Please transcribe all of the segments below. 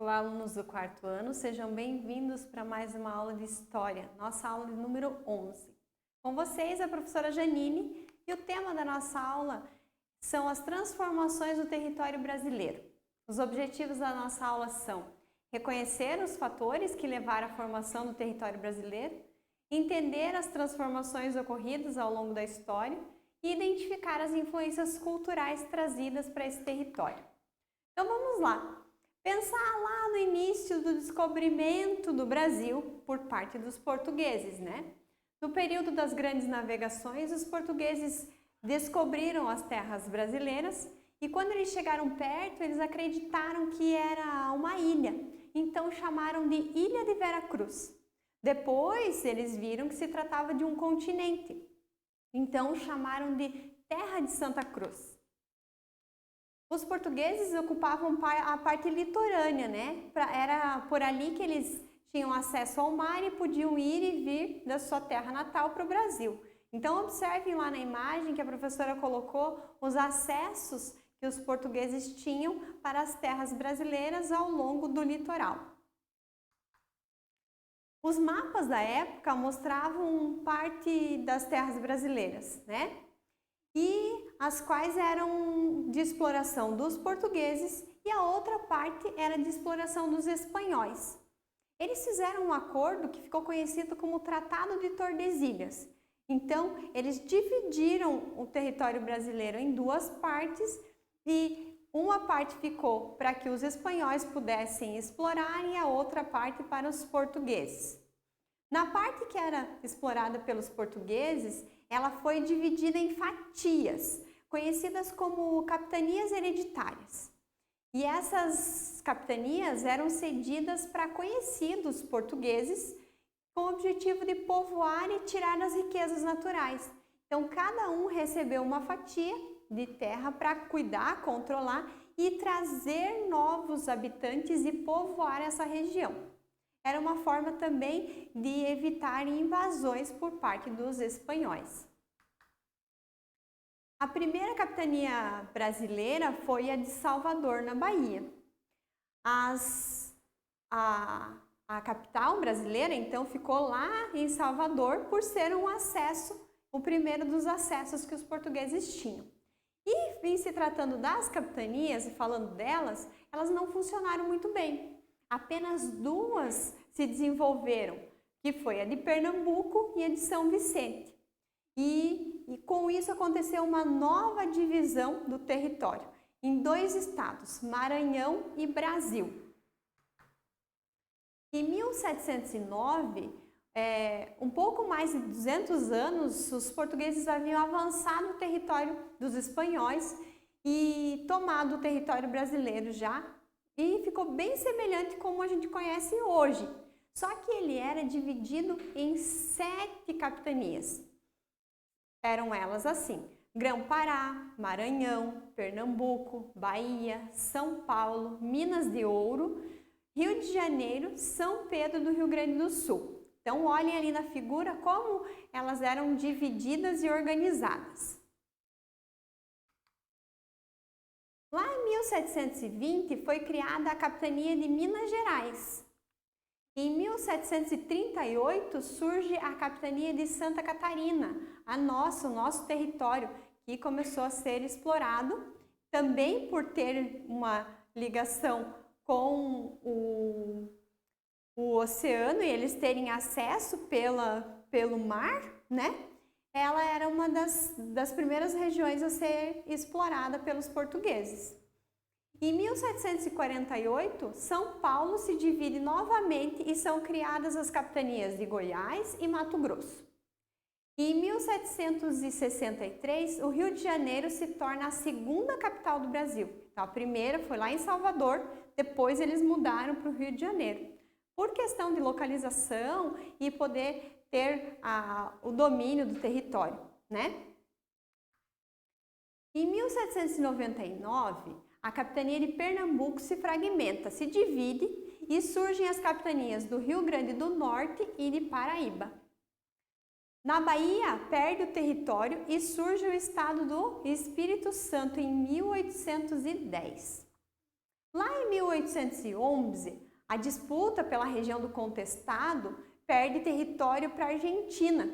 Olá, alunos do quarto ano, sejam bem-vindos para mais uma aula de História, nossa aula de número 11. Com vocês, a professora Janine, e o tema da nossa aula são as transformações do território brasileiro. Os objetivos da nossa aula são reconhecer os fatores que levaram à formação do território brasileiro, entender as transformações ocorridas ao longo da história e identificar as influências culturais trazidas para esse território. Então vamos lá! Pensar lá no início do descobrimento do Brasil por parte dos portugueses, né? No período das grandes navegações, os portugueses descobriram as terras brasileiras e quando eles chegaram perto, eles acreditaram que era uma ilha, então chamaram de Ilha de Veracruz. Depois, eles viram que se tratava de um continente, então chamaram de Terra de Santa Cruz. Os portugueses ocupavam a parte litorânea, né? Era por ali que eles tinham acesso ao mar e podiam ir e vir da sua terra natal para o Brasil. Então, observem lá na imagem que a professora colocou os acessos que os portugueses tinham para as terras brasileiras ao longo do litoral. Os mapas da época mostravam parte das terras brasileiras, né? E as quais eram de exploração dos portugueses e a outra parte era de exploração dos espanhóis. Eles fizeram um acordo que ficou conhecido como Tratado de Tordesilhas. Então, eles dividiram o território brasileiro em duas partes e uma parte ficou para que os espanhóis pudessem explorar e a outra parte para os portugueses. Na parte que era explorada pelos portugueses, ela foi dividida em fatias, conhecidas como capitanias hereditárias. E essas capitanias eram cedidas para conhecidos portugueses com o objetivo de povoar e tirar as riquezas naturais. Então, cada um recebeu uma fatia de terra para cuidar, controlar e trazer novos habitantes e povoar essa região. Era uma forma também de evitar invasões por parte dos espanhóis. A primeira capitania brasileira foi a de Salvador, na Bahia. A capital brasileira, então, ficou lá em Salvador por ser o primeiro dos acessos que os portugueses tinham. E, em se tratando das capitanias e falando delas, elas não funcionaram muito bem. Apenas duas se desenvolveram, que foi a de Pernambuco e a de São Vicente. E com isso aconteceu uma nova divisão do território em dois estados, Maranhão e Brasil. Em 1709, um pouco mais de 200 anos, os portugueses haviam avançado no território dos espanhóis e tomado o território brasileiro já, e ficou bem semelhante como a gente conhece hoje. Só que ele era dividido em 7 capitanias. Eram elas assim: Grão-Pará, Maranhão, Pernambuco, Bahia, São Paulo, Minas de Ouro, Rio de Janeiro, São Pedro do Rio Grande do Sul. Então, olhem ali na figura como elas eram divididas e organizadas. Lá em 1720 foi criada a capitania de Minas Gerais. Em 1738 surge a capitania de Santa Catarina, o nosso território, que começou a ser explorado, também por ter uma ligação com o oceano e eles terem acesso pelo mar, né? Ela era uma das primeiras regiões a ser explorada pelos portugueses. Em 1748, São Paulo se divide novamente e são criadas as capitanias de Goiás e Mato Grosso. Em 1763, o Rio de Janeiro se torna a segunda capital do Brasil. Então, a primeira foi lá em Salvador, depois eles mudaram para o Rio de Janeiro, por questão de localização e poder ter o domínio do território, né? Em 1799, a capitania de Pernambuco se fragmenta, se divide e surgem as capitanias do Rio Grande do Norte e de Paraíba. Na Bahia, perde o território e surge o estado do Espírito Santo em 1810. Lá em 1811, a disputa pela região do Contestado perde território para a Argentina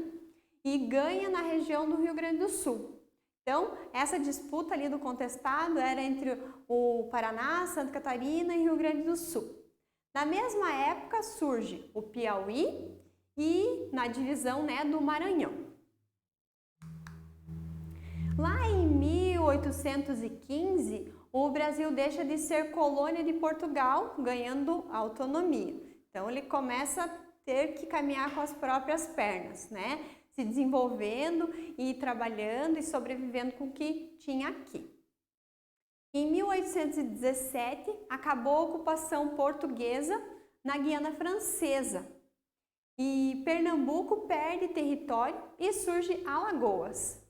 e ganha na região do Rio Grande do Sul. Então, essa disputa ali do Contestado era entre o Paraná, Santa Catarina e Rio Grande do Sul. Na mesma época surge o Piauí e na divisão, né, do Maranhão. Lá em 1815, o Brasil deixa de ser colônia de Portugal, ganhando autonomia. Então, ele começa a ter que caminhar com as próprias pernas, né? Se desenvolvendo e trabalhando e sobrevivendo com o que tinha aqui. Em 1817, acabou a ocupação portuguesa na Guiana Francesa e Pernambuco perde território e surge Alagoas.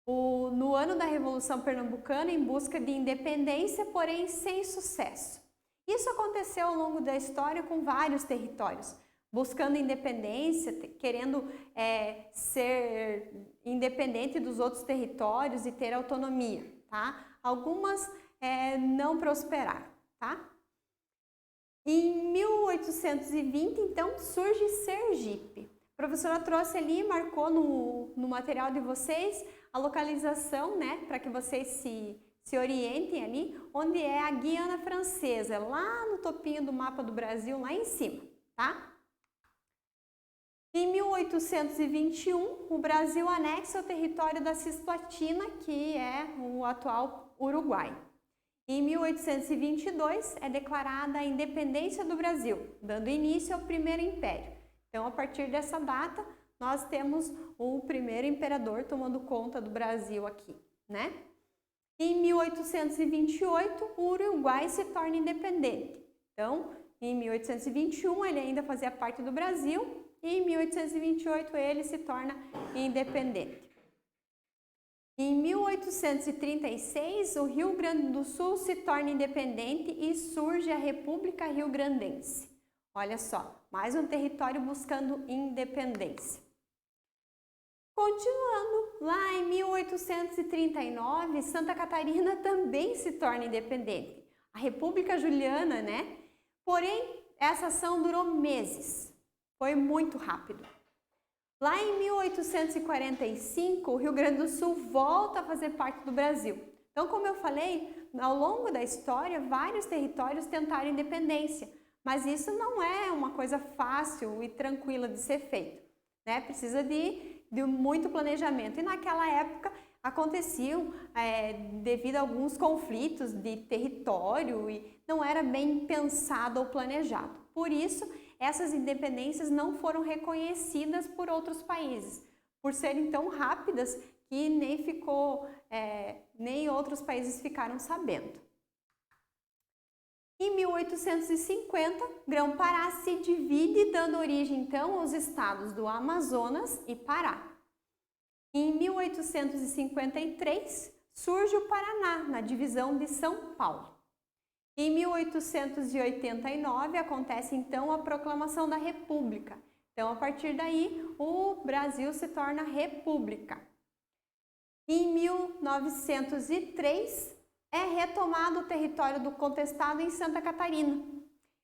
No ano da Revolução Pernambucana, em busca de independência, porém sem sucesso. Isso aconteceu ao longo da história com vários territórios, buscando independência, querendo ser independente dos outros territórios e ter autonomia, tá? Algumas não prosperaram, tá? Em 1820, então, surge Sergipe. A professora trouxe ali, marcou no material de vocês a localização, né, para que vocês se orientem ali, onde é a Guiana Francesa, lá no topinho do mapa do Brasil, lá em cima, tá? Em 1821, o Brasil anexa o território da Cisplatina, que é o atual Uruguai. Em 1822, é declarada a independência do Brasil, dando início ao Primeiro Império. Então, a partir dessa data, nós temos o primeiro imperador tomando conta do Brasil aqui, né? Em 1828, o Uruguai se torna independente. Então, em 1821, ele ainda fazia parte do Brasil e em 1828 ele se torna independente. Em 1836, o Rio Grande do Sul se torna independente e surge a República Rio-Grandense. Olha só, mais um território buscando independência. Continuando, lá em 1839, Santa Catarina também se torna independente. A República Juliana, né? Porém, essa ação durou meses. Foi muito rápido. Lá em 1845, o Rio Grande do Sul volta a fazer parte do Brasil. Então, como eu falei, ao longo da história, vários territórios tentaram independência, mas isso não é uma coisa fácil e tranquila de ser feito, né? Precisa de muito planejamento. E naquela época aconteciam, devido a alguns conflitos de território e não era bem pensado ou planejado. Por isso, essas independências não foram reconhecidas por outros países, por serem tão rápidas que nem outros países ficaram sabendo. Em 1850, Grão-Pará se divide, dando origem então aos estados do Amazonas e Pará. Em 1853, surge o Paraná, na divisão de São Paulo. Em 1889, acontece então a proclamação da República. Então, a partir daí, o Brasil se torna república. Em 1903, é retomado o território do Contestado em Santa Catarina.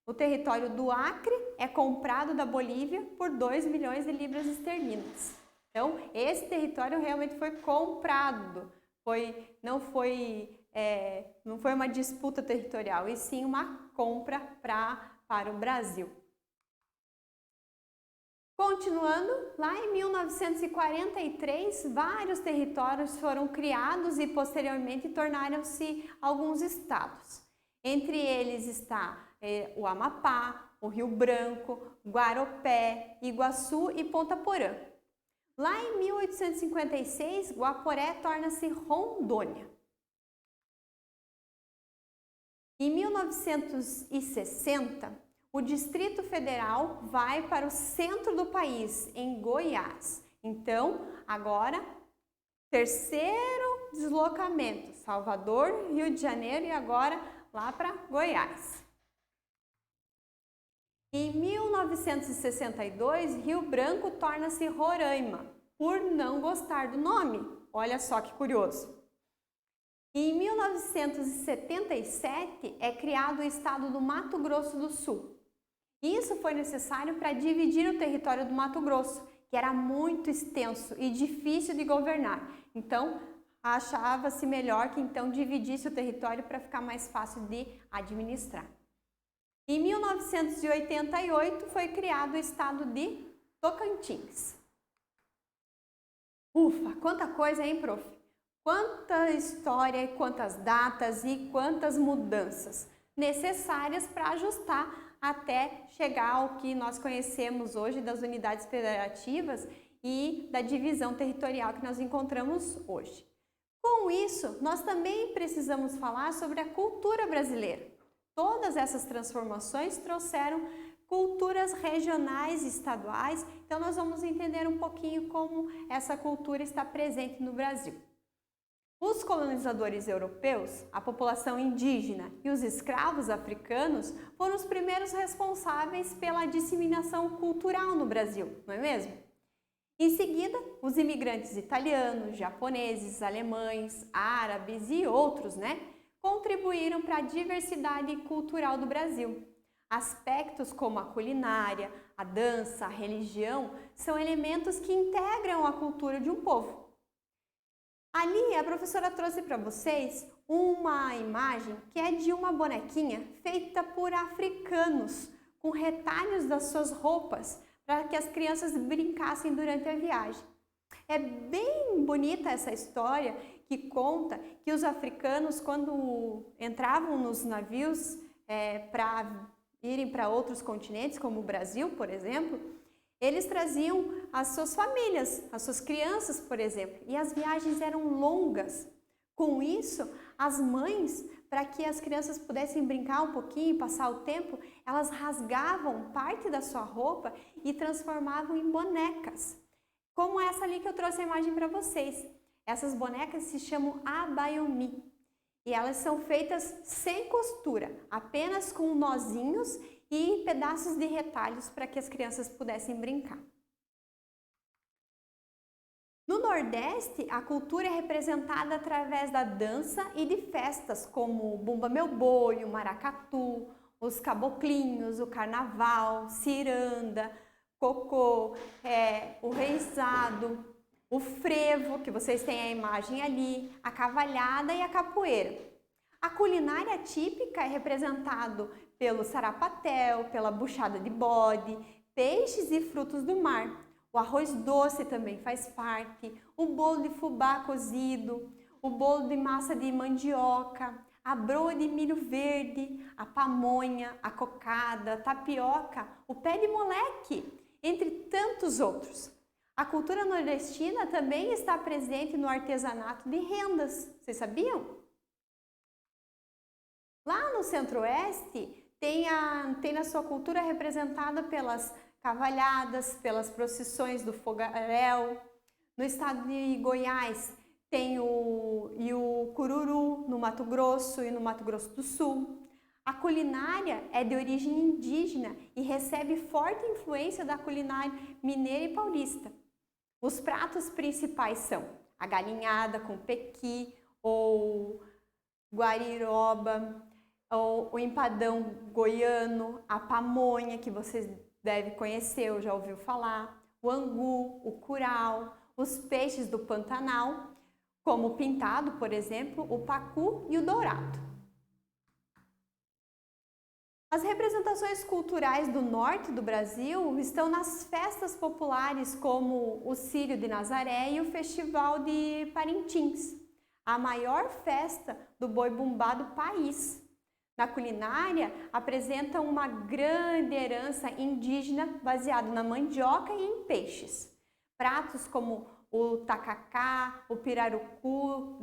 O território do Acre é comprado da Bolívia por 2 milhões de libras esterlinas. Então, esse território realmente foi comprado. Não foi uma disputa territorial, e sim uma compra para o Brasil. Continuando, lá em 1943, vários territórios foram criados e posteriormente tornaram-se alguns estados. Entre eles está o Amapá, o Rio Branco, Guaropé, Iguaçu e Ponta Porã. Lá em 1856, Guaporé torna-se Rondônia. Em 1960, o Distrito Federal vai para o centro do país, em Goiás. Então, agora, terceiro deslocamento, Salvador, Rio de Janeiro e agora lá para Goiás. Em 1962, Rio Branco torna-se Roraima, por não gostar do nome. Olha só que curioso. Em 1977 é criado o estado do Mato Grosso do Sul. Isso foi necessário para dividir o território do Mato Grosso, que era muito extenso e difícil de governar. Então, achava-se melhor que então dividisse o território para ficar mais fácil de administrar. Em 1988 foi criado o estado de Tocantins. Ufa, quanta coisa, hein, prof? Quanta história, quantas datas e quantas mudanças necessárias para ajustar até chegar ao que nós conhecemos hoje das unidades federativas e da divisão territorial que nós encontramos hoje. Com isso, nós também precisamos falar sobre a cultura brasileira. Todas essas transformações trouxeram culturas regionais e estaduais, então nós vamos entender um pouquinho como essa cultura está presente no Brasil. Os colonizadores europeus, a população indígena e os escravos africanos foram os primeiros responsáveis pela disseminação cultural no Brasil, não é mesmo? Em seguida, os imigrantes italianos, japoneses, alemães, árabes e outros, contribuíram para a diversidade cultural do Brasil. Aspectos como a culinária, a dança, a religião são elementos que integram a cultura de um povo. Ali a professora trouxe para vocês uma imagem que é de uma bonequinha feita por africanos, com retalhos das suas roupas, para que as crianças brincassem durante a viagem. É bem bonita essa história que conta que os africanos, quando entravam nos navios para irem para outros continentes, como o Brasil, por exemplo, eles traziam as suas famílias, as suas crianças, por exemplo, e as viagens eram longas. Com isso, as mães, para que as crianças pudessem brincar um pouquinho, passar o tempo, elas rasgavam parte da sua roupa e transformavam em bonecas. Como essa ali que eu trouxe a imagem para vocês. Essas bonecas se chamam abaiomi e elas são feitas sem costura, apenas com nozinhos e pedaços de retalhos para que as crianças pudessem brincar. No Nordeste, a cultura é representada através da dança e de festas como o Bumba Meu Boi, o maracatu, os caboclinhos, o carnaval, ciranda, cocô, o reizado, o frevo, que vocês têm a imagem ali, a cavalhada e a capoeira. A culinária típica é representada pelo sarapatel, pela buchada de bode, peixes e frutos do mar. O arroz doce também faz parte, o bolo de fubá cozido, o bolo de massa de mandioca, a broa de milho verde, a pamonha, a cocada, a tapioca, o pé de moleque, entre tantos outros. A cultura nordestina também está presente no artesanato de rendas, vocês sabiam? Lá no Centro-Oeste tem na sua cultura representada pelas cavalhadas, pelas procissões do fogaréu. No estado de Goiás tem o cururu, no Mato Grosso e no Mato Grosso do Sul. A culinária é de origem indígena e recebe forte influência da culinária mineira e paulista. Os pratos principais são a galinhada com pequi ou guariroba, ou o empadão goiano, a pamonha, que vocês devem conhecer ou já ouviu falar, o angu, o curau, os peixes do Pantanal, como o pintado, por exemplo, o pacu e o dourado. As representações culturais do norte do Brasil estão nas festas populares como o Círio de Nazaré e o Festival de Parintins, a maior festa do boi bumbá do país. Na culinária, apresenta uma grande herança indígena baseada na mandioca e em peixes. Pratos como o tacacá, o pirarucu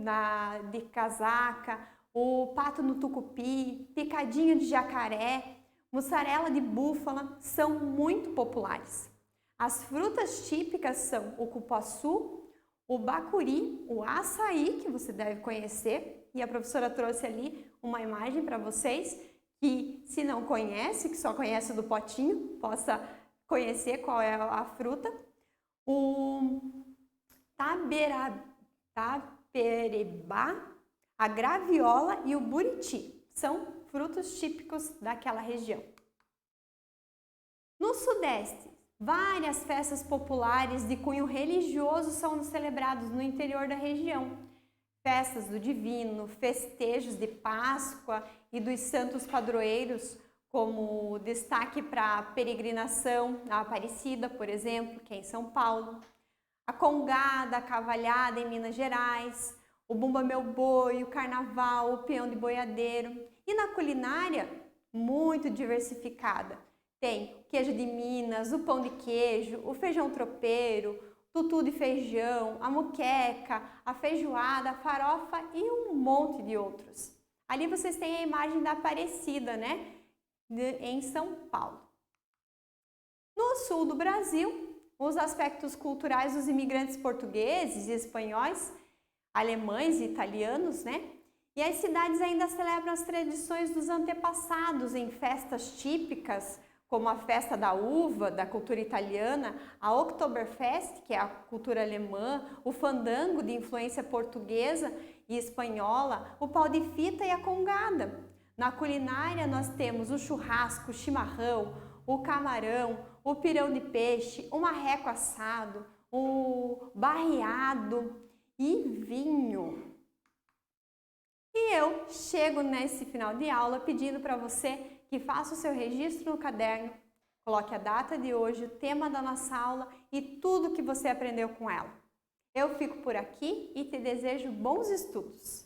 de casaca, o pato no tucupi, picadinho de jacaré, mussarela de búfala são muito populares. As frutas típicas são o cupuaçu, o bacuri, o açaí, que você deve conhecer, e a professora trouxe ali uma imagem para vocês, que se não conhece, que só conhece do potinho, possa conhecer qual é a fruta. O taperebá, a graviola e o buriti. São frutos típicos daquela região. No Sudeste, várias festas populares de cunho religioso são celebradas no interior da região. Festas do Divino, festejos de Páscoa e dos santos padroeiros, como destaque para a peregrinação à Aparecida, por exemplo, que é em São Paulo. A congada, a cavalhada em Minas Gerais, o Bumba Meu Boi, o carnaval, o peão de boiadeiro. E na culinária, muito diversificada. Tem o queijo de Minas, o pão de queijo, o feijão tropeiro, tutu de feijão, a moqueca, a feijoada, a farofa e um monte de outros. Ali vocês têm a imagem da Aparecida, né? Em São Paulo. No sul do Brasil, os aspectos culturais dos imigrantes portugueses e espanhóis, alemães e italianos, né? E as cidades ainda celebram as tradições dos antepassados em festas típicas, como a festa da uva, da cultura italiana, a Oktoberfest, que é a cultura alemã, o fandango, de influência portuguesa e espanhola, o pau de fita e a congada. Na culinária, nós temos o churrasco, o chimarrão, o camarão, o pirão de peixe, o marreco assado, o barreado e vinho. E eu chego nesse final de aula pedindo para você que faça o seu registro no caderno, coloque a data de hoje, o tema da nossa aula e tudo que você aprendeu com ela. Eu fico por aqui e te desejo bons estudos!